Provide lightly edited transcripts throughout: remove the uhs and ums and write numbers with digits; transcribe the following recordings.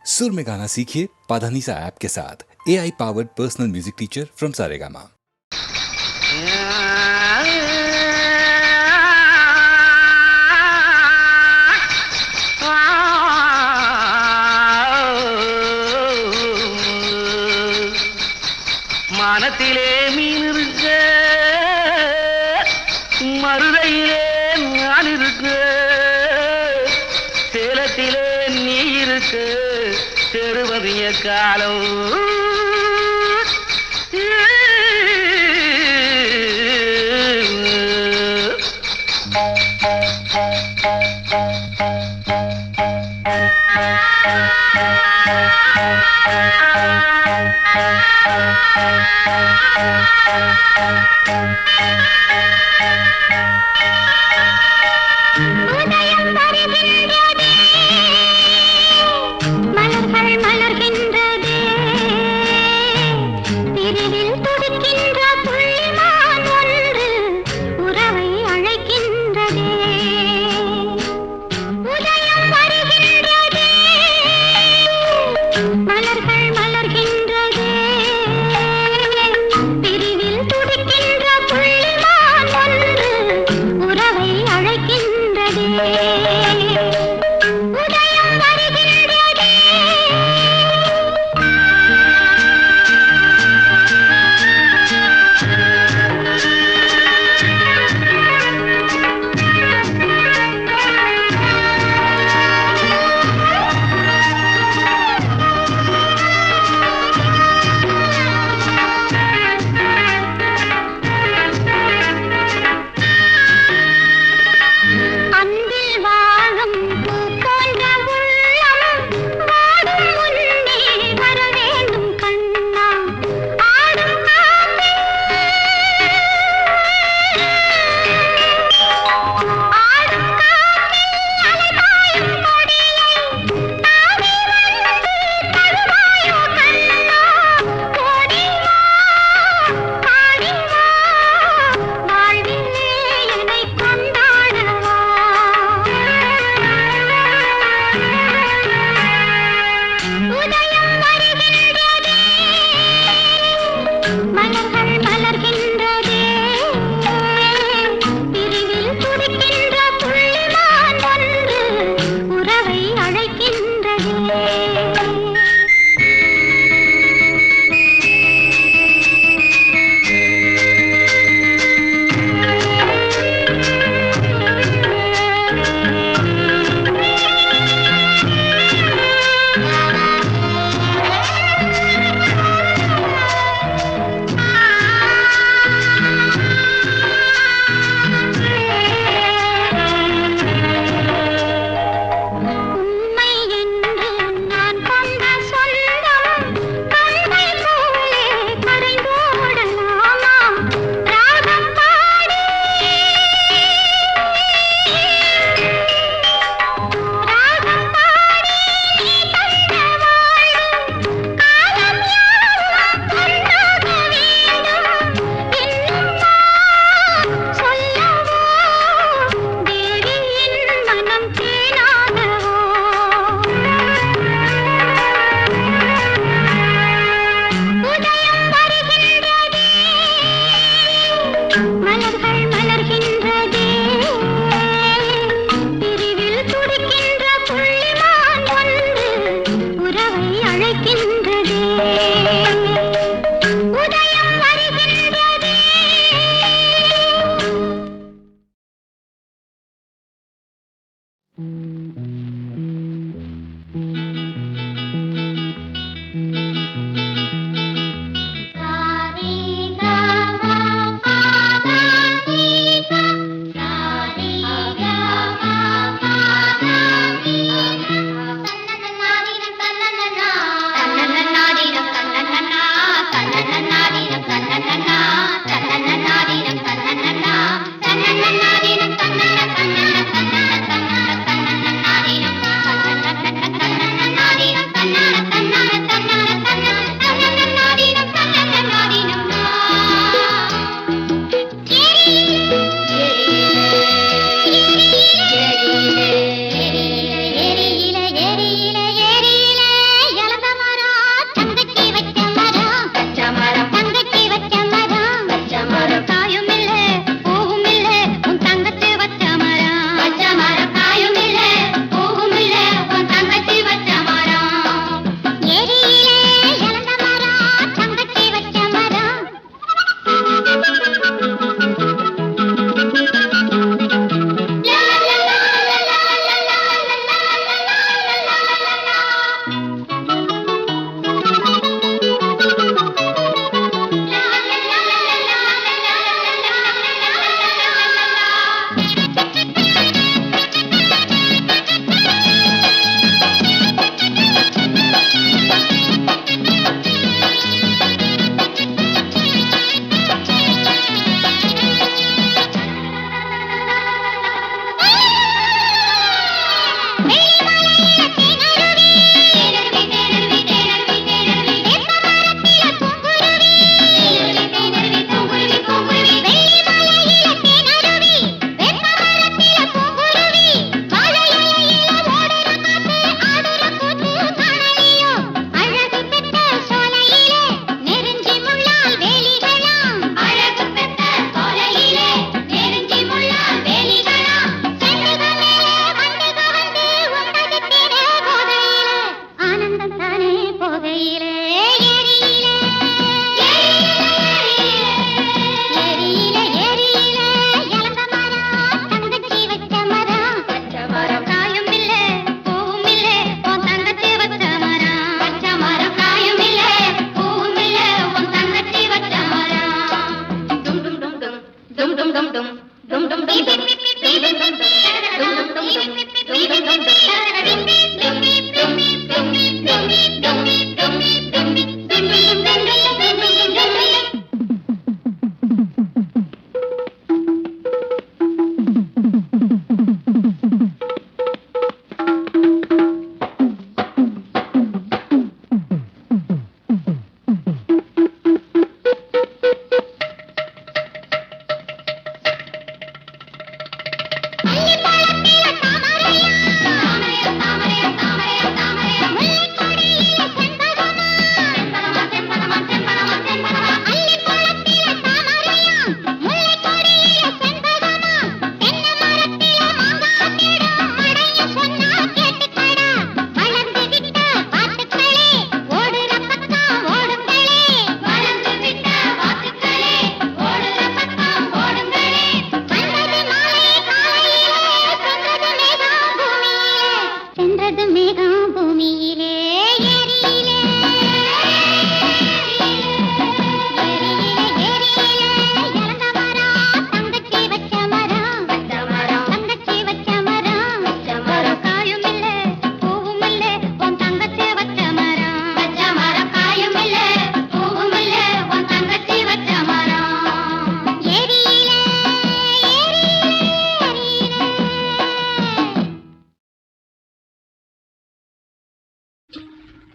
सुर में गाना सीखिए पाधानीसा ऐप के साथ AI powered personal music teacher from Saregama. மானத்திலே மீன் இருக்க, மருதையிலே நான் இருக்க, சேலத்திலே நீ இருக்க, செருவதிய காலம் உதயம் வருகின்றதே, மலர்கள் மலர்கின்றதே, பிரிவில் துடிக்கின்ற புள்ளிமான் ஒன்று உறவை அழைக்கின்றதே. உதயம் வருகின்றதே, மலர்கள் மலர்கின்றதே, பிரிவில் துடிக்கின்ற புள்ளிமான் ஒன்று உறவை அழைக்கின்றதே.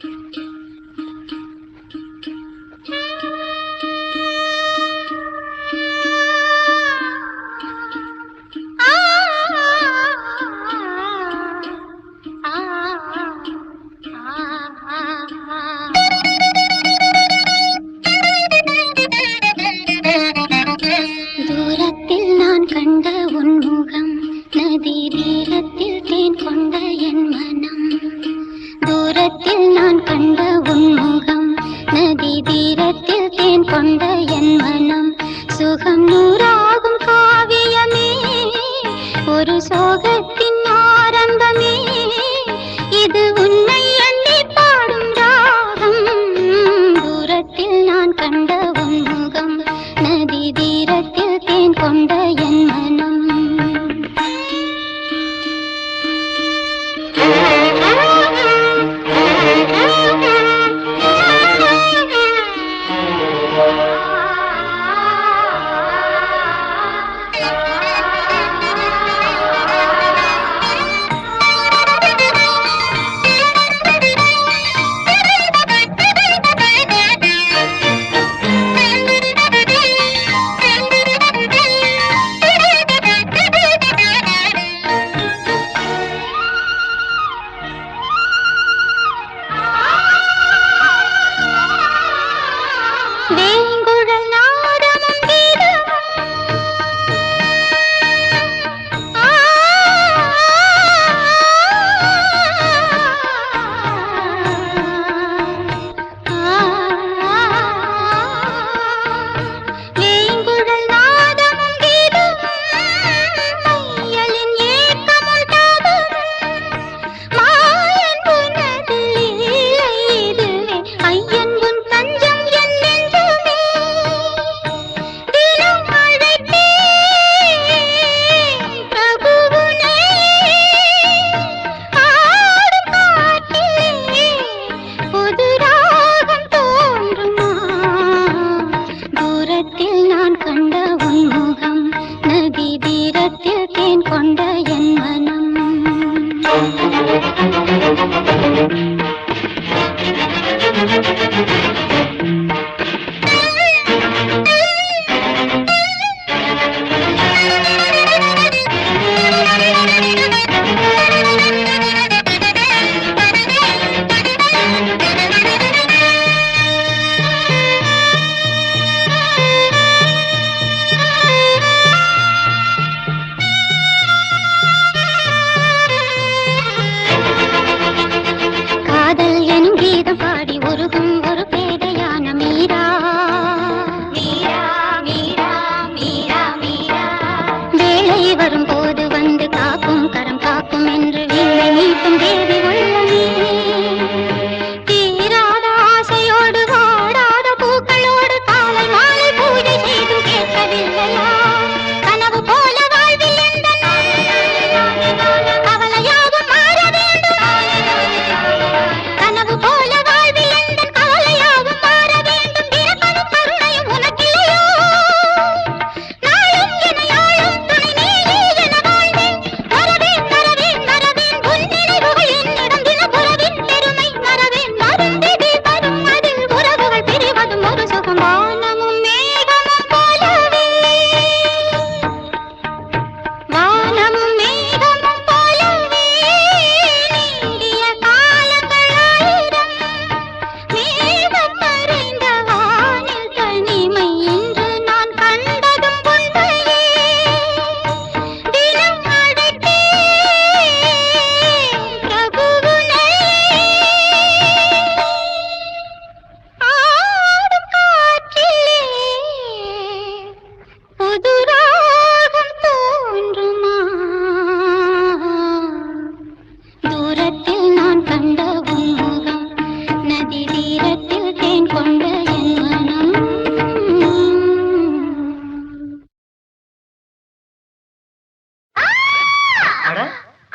தூரத்தில் நான் கண்ட உன் முகம், நதி தீரத்தில் தேன் கொண்ட என் மனம். தூரத்தில் நான் கண்ட உன் முகம், நதி தீரத்தில் தேன் கொண்ட என் மனம். சுகம் நூறாகும் காவியமே, ஒரு சோகத்தின் ஆரம்பமே. இது உன்னை எண்ணி பாடும் ராகம். தூரத்தில் நான் கண்ட உன் முகம், நதி தீரத்தில் தேன் கொண்ட என் மனம்.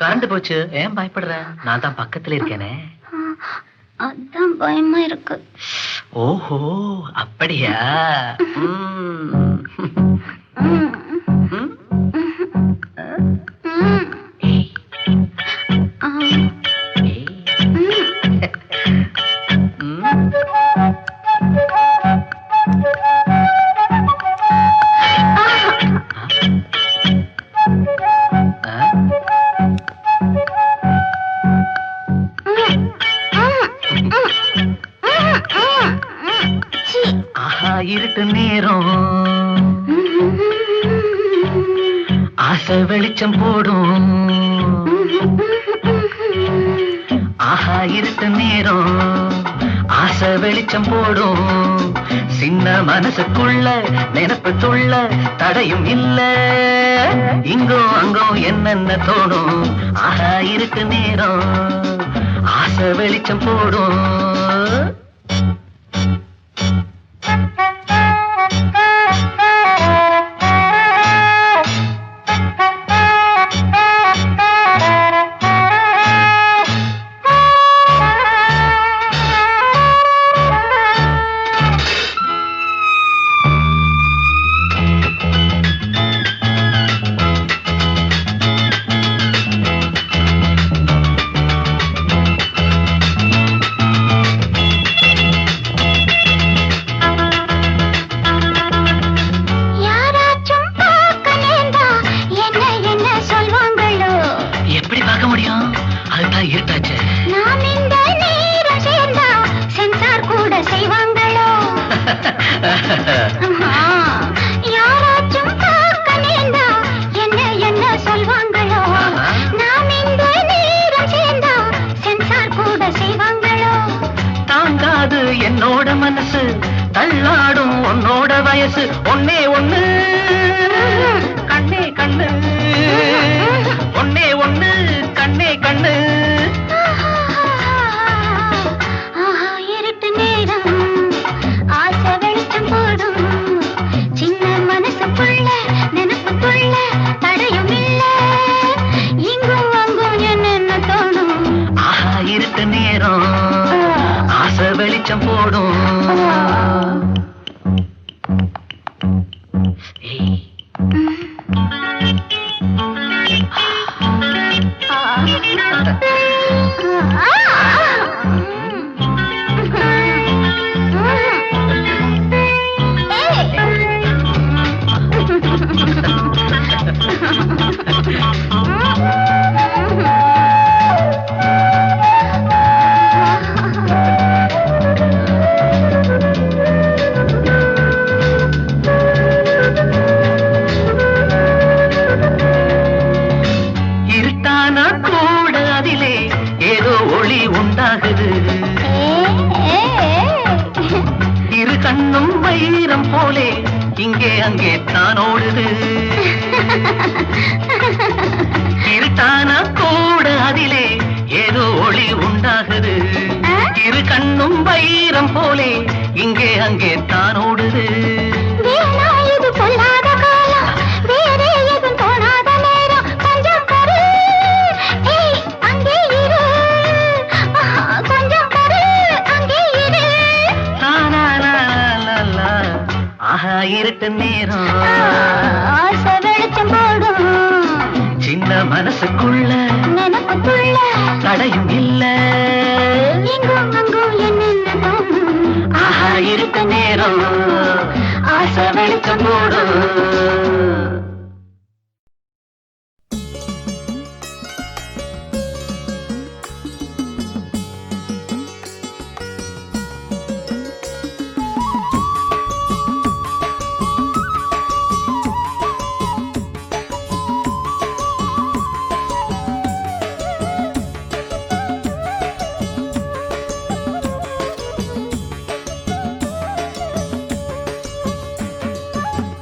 கரண்ட் போச்சு, ஏன் பயப்படுற? நான் தான் பக்கத்துல இருக்கேனே. அதான் பயமா இருக்கு. ஓஹோ, அப்படியா? இருட்டு நேரம் ஆசை வெளிச்சம் போடும். ஆஹா இருட்டு நேரம் ஆசை வெளிச்சம் போடும். சின்ன மனசுக்குள்ள நினைப்பு துள்ள தடையும் இல்ல. இங்கோ அங்கோ என்னென்ன தோணும். ஆஹா இருட்டு நேரம் ஆசை வெளிச்சம் போடும். என்னோட மனசு தள்ளாடும் உன்னோட வயசு ஒன்னே ஒண்ணு கண்ணே கண்ணு ஒன்னே ஒண்ணு கண்ணே கண்ணு. இருட்டு நேரம் ஆசை வெளிச்சம் போடும். சின்ன மனசுக்குள்ள நினைப்புக்குள்ள தடையும் இல்ல. இங்கும் அங்கும் என்னென்ன தோணும். ஆஹா இருட்டு நேரம் ஆசை வெளிச்சம் போடும். இரு கண்ணும் வைரம் போலே இங்கே அங்கே தான் ஓடுது. இருட்டான கூட அதிலே ஏதோ ஒளி உண்டாகுது. இரு கண்ணும் வைரம் போலே இங்கே அங்கே தான் ஓடுது. இது பொல்லாத காலம் வேறே எதுவும் தோணாத நேரம். கொஞ்சம் கரு அங்கே இரு. கொஞ்சம் கரு அங்கே இரு. ஆஹா இருட்டு நேரம் ஆசை வெளிச்சம் போடும். சின்ன மனசுக்குள்ள நினைப்புக்குள்ள தடையும் இல்ல. எங்கும் அங்கும் என்னென்ன தோணும். ஆஹா இருட்டு நேரம் ஆசை வெளிச்சம் போடும்.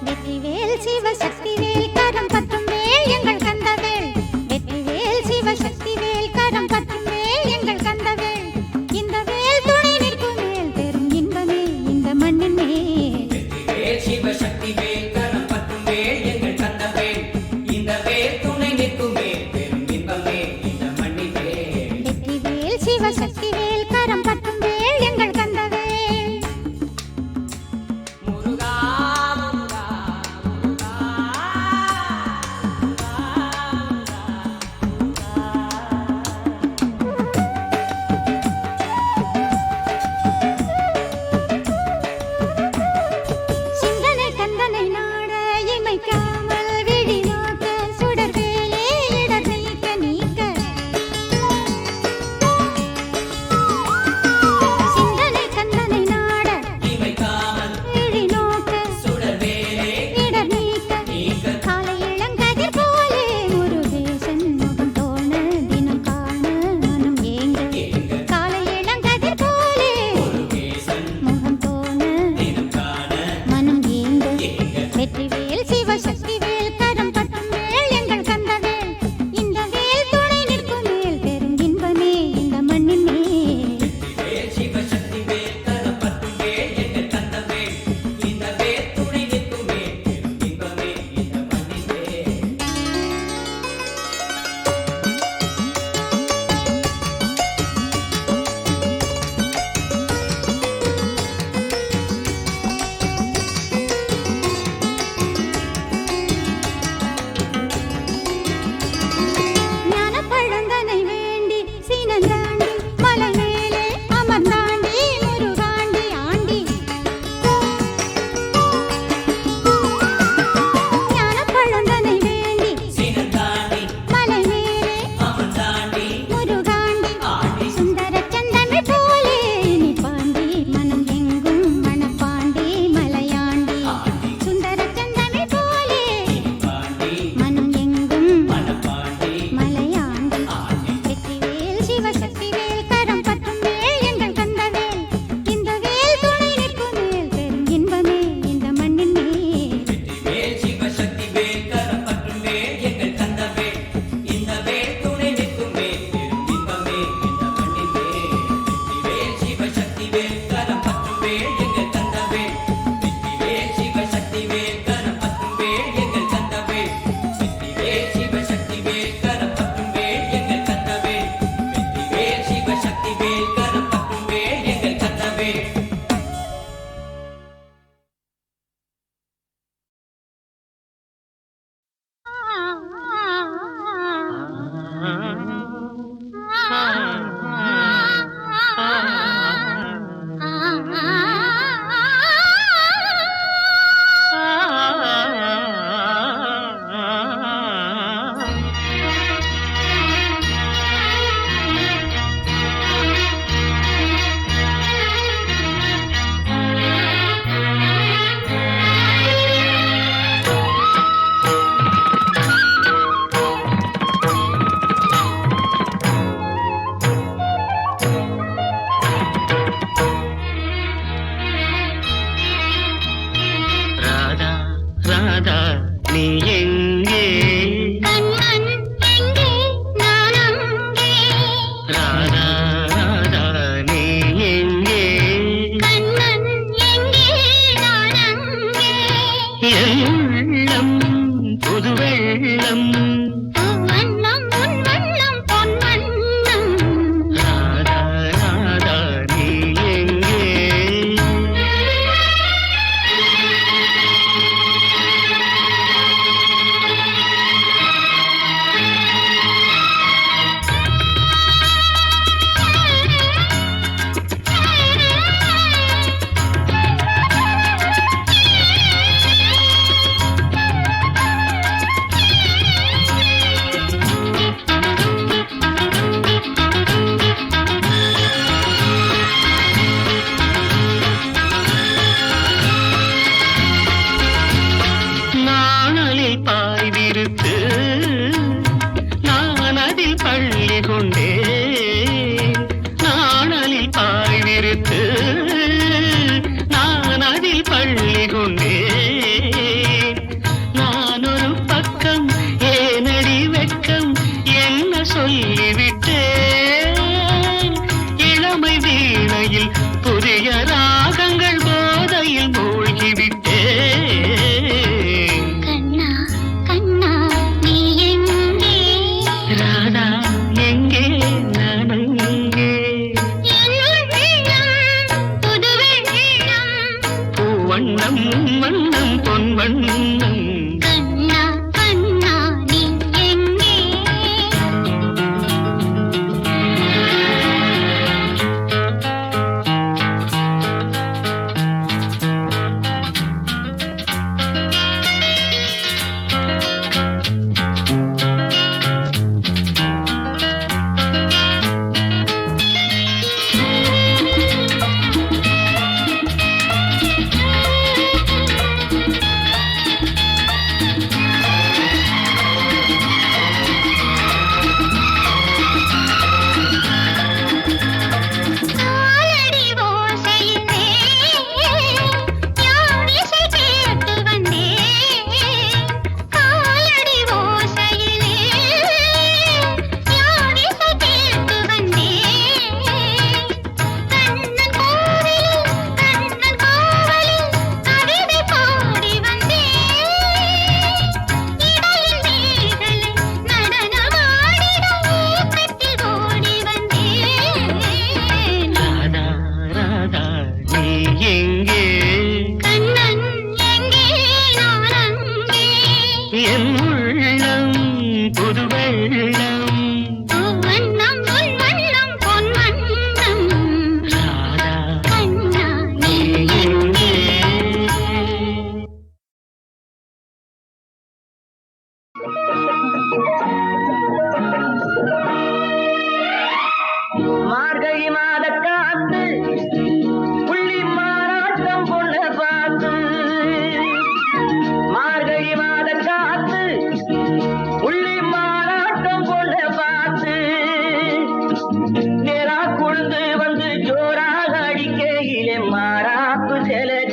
வெற்றிவே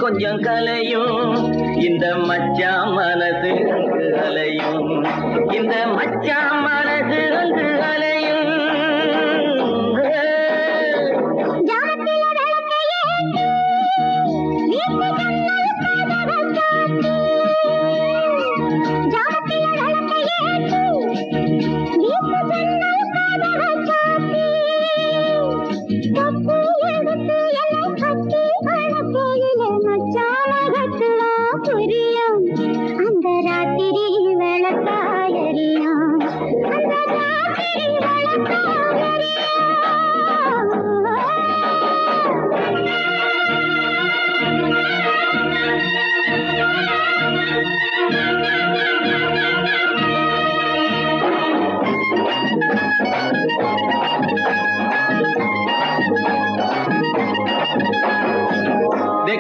கொஞ்சம் கலையும் இந்த மச்சான் மனது அலையும் இந்த மச்சான் மனது வந்து அலையும் ஜாமத்தில விளக்கையே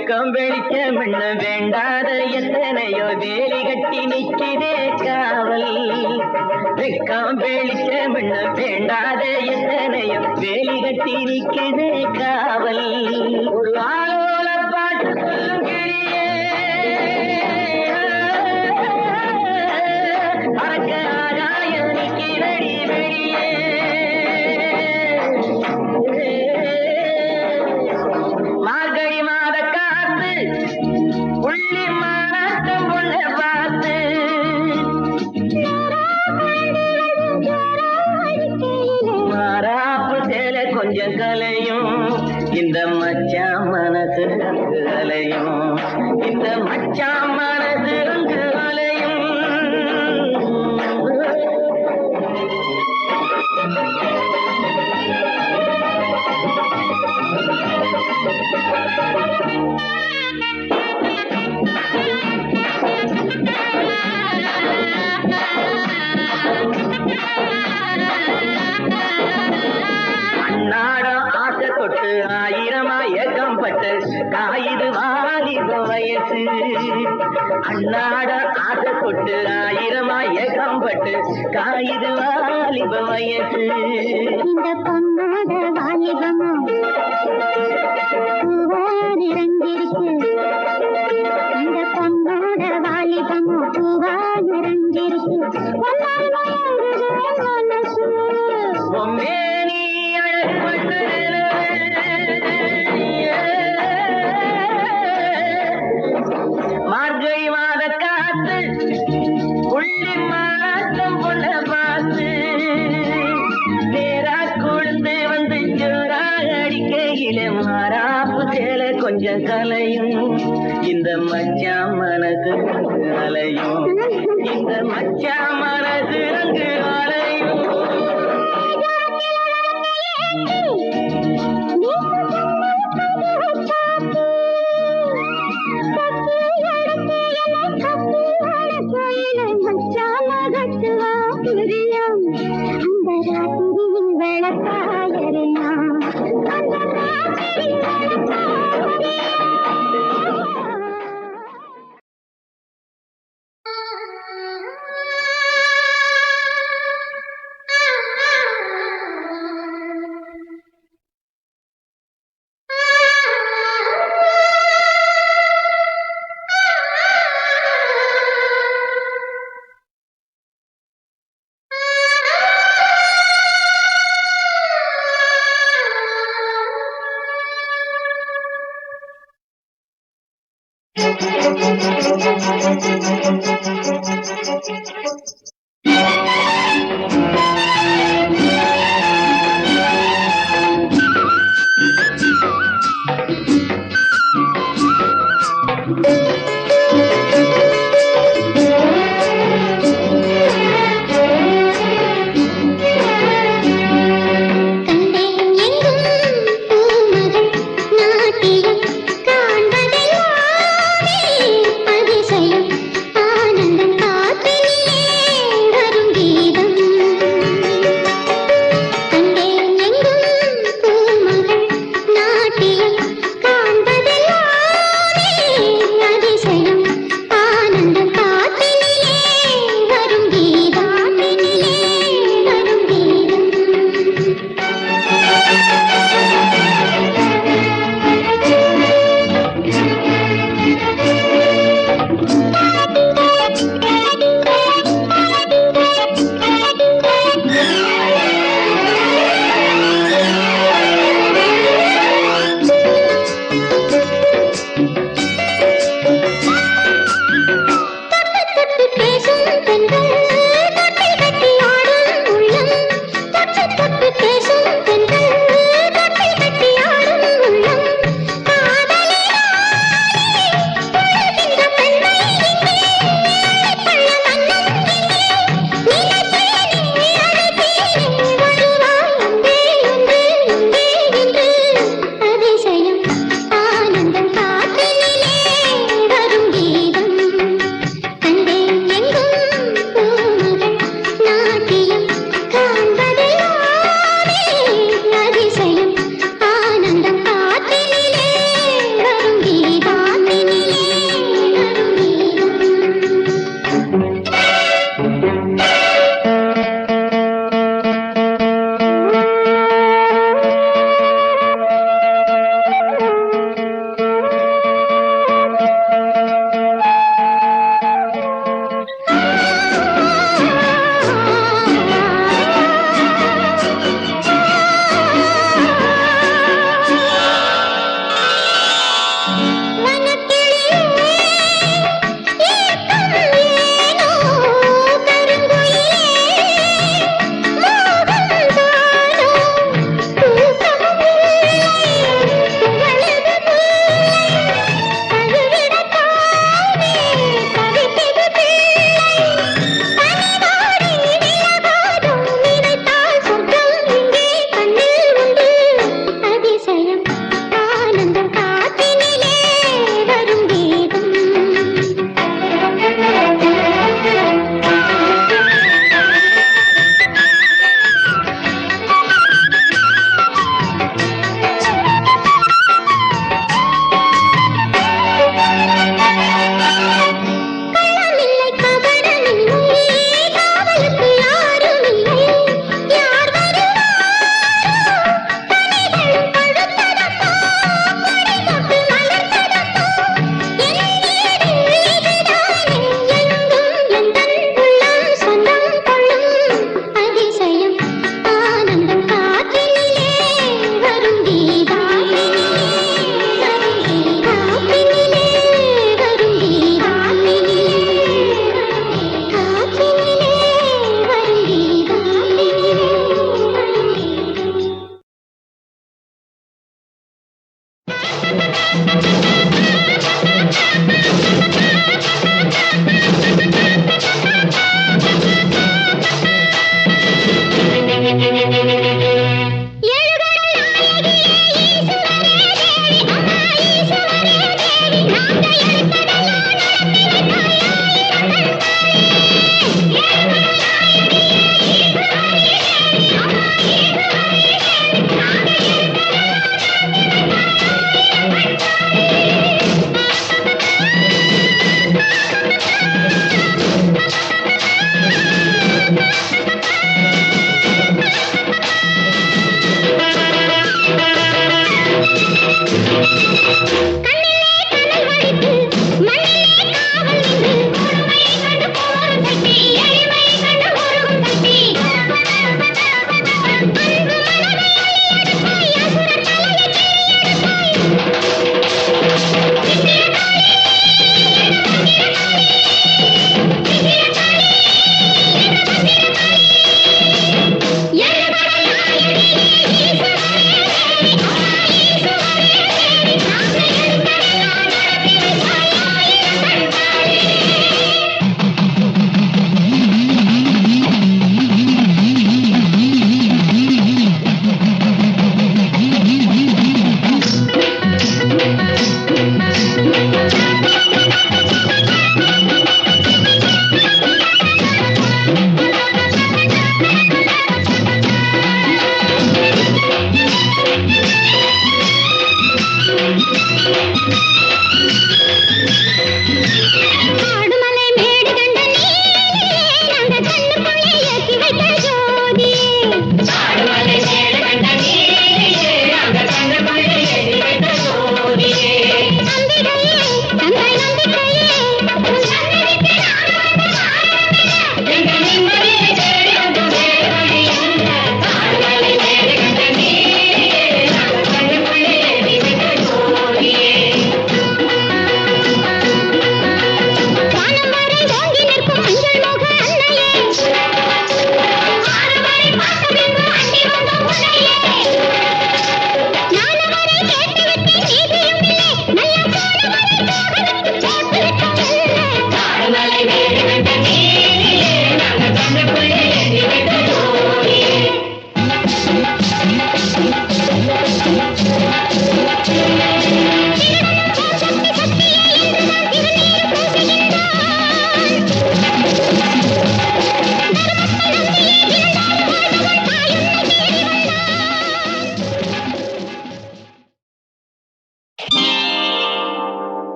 வெக்கம் வெளிச்சம் என்ன வேண்டாத எத்தனையோ வேலி கட்டி நிற்கிறே காவல். வெக்கம் வெளிச்சம் என்ன வேண்டாத எத்தனையோ வேலி கட்டி நிற்கிறே காவல். ஒரு ஆளோல பாட்டு சொல்லும் கிளியே பறக்க ஆகாயம் நிற்கிறடி வெளியே. மார்கழி மாத காத்து உள்ளி மாநாட்டம் பொண்ண பார்த்து மாறாப்பு சேல கொஞ்சம் கலையும் இந்த மச்சான் மனசு அங்கு அலையும். இந்த மச்சான் மனசு அங்கு அலையும். அன்னாடம் ஆசை தொட்டு ஆயிரமா ஏக்கம் பட்டு காயுது வாலிப வயசு. அன்னாடம் ஆசை தொட்டு ஆயிரமா ஏக்கம் பட்டு காயுது வாலிப வயசு. இந்த பொண்ணோட வாலிபமோ பூவார் இறங்கிருக்கு. இந்த பொண்ணோட வாலிபமோ பூவார் இறங்கிருக்கு. ஒன்னால் மயங்குது மனசு. பொம்மேனி அழகு பண்ணுறது மார்கழி மாத காத்து உள்ளி மாநாட்டம் பொண்ண பார்த்து நேரா கொழுந்து வந்து ஜோராக அடிக்கையில மாறாப்பு சேல கொஞ்சம் கலையும். இந்த மச்சான் மனசு அங்கு அலையும். இந்த மச்சான் மனசு அங்கு அலையும். அதிசயம் ஆனந்தம் காத்தினி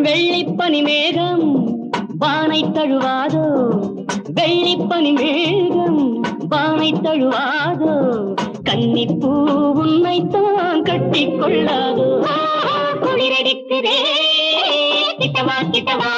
வெள்ளிப்பனி மேகம் வானை தழுவாதோ, வெள்ளிப்பனி மேகம் வானை தழுவாதோ, கன்னிப்பூ உன்னைத்தான் கட்டிக் கொள்ளாதோ. குளிரடிக்குதே கிட்டவா கிட்டவா.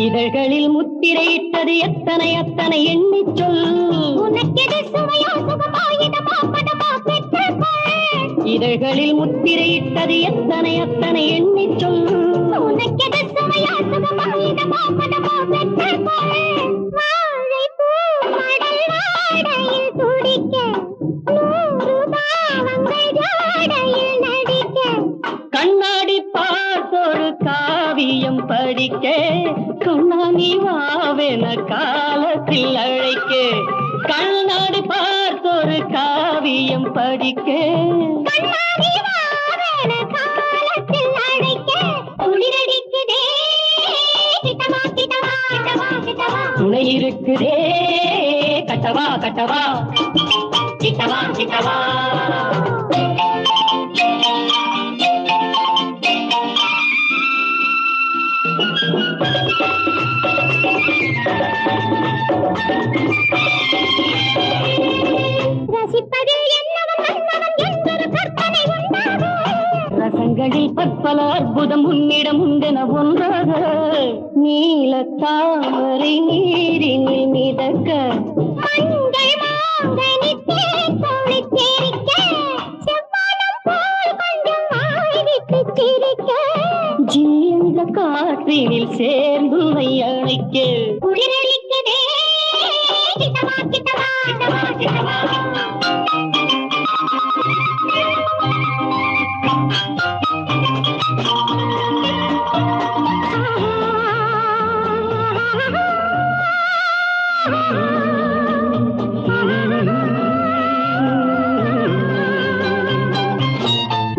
இதழ்களில் முத்திரையிட்டது எத்தனை எத்தனை எண்ணி சொல். உனக்கெது சுவையோ சுகமோ இதமோ பதமோ பெற்றுக்கொள். இதழ்களில் முத்திரையிட்டது எத்தனை எத்தனை எண்ணி சொல். உனக்கெது சுவையோ சுகமோ இதமோ பதமோ பெற்றுக்கொள். வாழைப்பூ மடல் வாடையில் துடிக்க, 100 பாவங்கள் ஜாடையில் நடிக்க, கண்ணாடி பார்த்தொரு காவியம் படிக்க, கண்ணாடி வாவென காலத்தில் அழைக்க, கண்ணாடி பார்த்தொரு காவியம் படிக்க, கண்ணாடி துணை இருக்குதே கட்டவா கட்டவா கிட்டவா கிட்டவா ரசிப்பதில் என்னவன் மன்னவன் என்பது கற்பனை உண்டாகும். ரசங்களில் பற்பல அற்புதம் உன்னிடம் உண்டென ஒன்றாக நீல தாமரை நீரினில் மிதக்க மங்கள் மாங்கனி தேன் போல சிரிக்க, செவ்வானம் போல் கொஞ்சம் வாய் விட்டு சிரிக்க, ஜீந்த காற்றினில் சேர்ந்து அழைக்க குளிரளிக்குதே கிட்டவா கிட்டவா கிட்டவா கிட்டவா.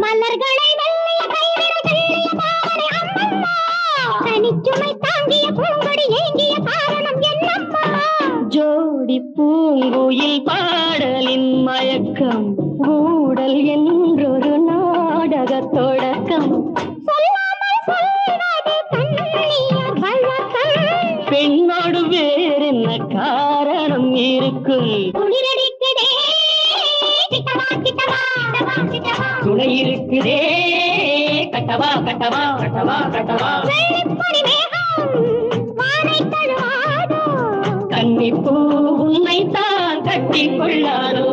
மலர்களை மெல்லிய கைவிரல் தெள்ளிய பாவனை அம்மம்மா, தனிச்சுமை தாங்கிய பூங்கொடி ஏங்கிய காரணம் என்னம்மா. ஜோடி பூங்குயில் பாடலின் மயக்கம் ஊடல் என்றொரு நாடக தொடக்கம் சொல்லாமல் சொல்வது கண்ணியர் வழக்கம். பெண்ணோடு வேறென்ன காரணம் இருக்கும் குளிரடிக்குதே கிட்டவா கிட்டவா கிட்டவா கிட்டவா. துணை இருக்குதே கட்டவா கட்டவா கட்டவா கட்டவா வெள்ளிப்பொடி மேகம் வானை தழுவாதோ, கன்னிப்பூ உன்னை தான் கட்டி கொள்ளாதோ